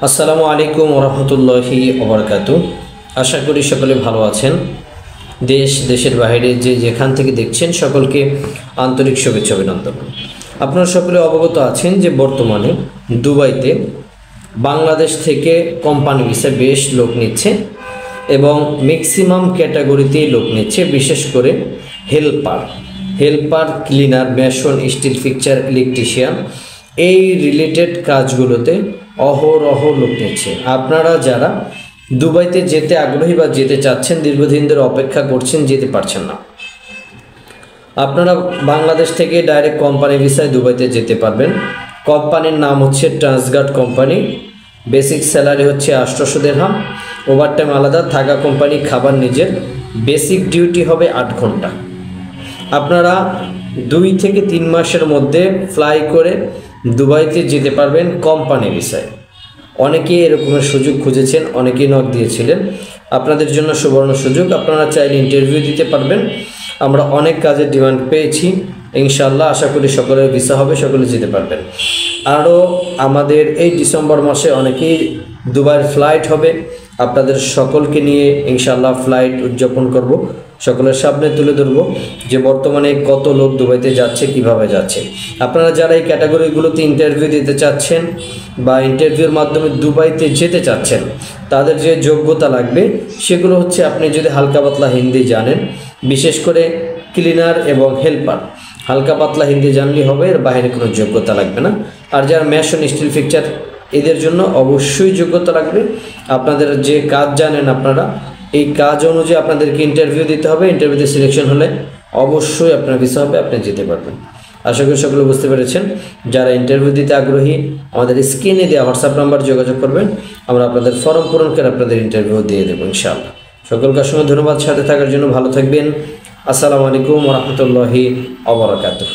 আসসালামু আলাইকুম ওয়া রাহমাতুল্লাহি ওয়া বারাকাতুহু। আশা করি সকলে ভালো আছেন। দেশের বাইরে যেখান থেকে দেখছেন সকলকে আন্তরিক শুভেচ্ছা অভিনন্দন। আপনারা সকলে অবগত আছেন যে বর্তমানে দুবাইতে বাংলাদেশ থেকে কোম্পানি ভিসায় বেশ লোক নিচ্ছে এবং ম্যাক্সিমাম ক্যাটাগরিতেই লোক নিচ্ছে, বিশেষ করে helper, cleaner, mason, still fixer, electrician, এই রিলেটেড কাজগুলোতে অহরহ লোক নিচ্ছে। আপনারা যারা দুবাইতে যেতে আগ্রহী বা যেতে চাচ্ছেন, দীর্ঘদিন ধরে অপেক্ষা করছেন, যেতে পারছেন না, আপনারা বাংলাদেশ থেকে ডাইরেক্ট কোম্পানি ভিসায় দুবাইতে যেতে পারবেন। কোম্পানির নাম হচ্ছে ট্রান্সগার্ড কোম্পানি। বেসিক স্যালারি হচ্ছে 800 দিরহাম, ওভারটাইম আলাদা, থাকা কোম্পানি, খাবার নিজের, বেসিক ডিউটি হবে 8 ঘন্টা। আপনারা 2 থেকে 3 মাসের মধ্যে ফ্লাই করে দুবাইতে যেতে পারবেন কোম্পানি ভিসায়। অনেকেই এরকমের সুযোগ খুঁজেছেন, অনেকেই নক দিয়েছিলেন। আপনাদের জন্য সুবর্ণ সুযোগ, আপনারা চাইলে ইন্টারভিউ দিতে পারবেন। আমরা অনেক কাজের ডিমান্ড পেয়েছি, ইনশাআল্লাহ আশা করি সকলের ভিসা হবে, সকলে যেতে পারবেন। আরও আমাদের এই ডিসেম্বর মাসে অনেকেই দুবাইয়ের ফ্লাইট হবে, আপনাদের সকলকে নিয়ে ইনশাআল্লাহ ফ্লাইট উদযাপন করব, সকলের সামনে তুলে ধরব যে বর্তমানে কত লোক দুবাইতে যাচ্ছে, কিভাবে যাচ্ছে। আপনারা যারা এই ক্যাটাগরিগুলোতে ইন্টারভিউ দিতে চাচ্ছেন বা ইন্টারভিউর মাধ্যমে দুবাইতে যেতে চাচ্ছেন, তাদের যে যোগ্যতা লাগবে সেগুলো হচ্ছে, আপনি যদি হালকা পাতলা হিন্দি জানেন, বিশেষ করে ক্লিনার এবং হেল্পার, হালকা পাতলা হিন্দি জানলেই হবে, এর বাইরে কোনো যোগ্যতা লাগবে না। আর যারা মেশন, স্টিল ফিক্সার, এদের জন্য অবশ্যই যোগ্যতা লাগবে। আপনাদের যে কাজ জানেন, আপনারা এই কাজ অনুযায়ী আপনাদেরকে ইন্টারভিউ দিতে হবে। ইন্টারভিউতে সিলেকশন হলে অবশ্যই আপনার ভিসা হবে, আপনি যেতে পারবেন। আশা করি সকলে বুঝতে পেরেছেন। যারা ইন্টারভিউ দিতে আগ্রহী, আমাদের স্ক্রিনে দেওয়া হোয়াটসঅ্যাপ নাম্বার যোগাযোগ করবেন, আমরা আপনাদের ফর্ম পূরণ করে আপনাদের ইন্টারভিউ দিয়ে দেবো ইনশাআল্লাহ। সকলকে অসংখ্য ধন্যবাদ, সাথে থাকার জন্য ভালো থাকবেন। আসসালামু আলাইকুম ওয়া রাহমাতুল্লাহি ওয়া বারাকাতুহু।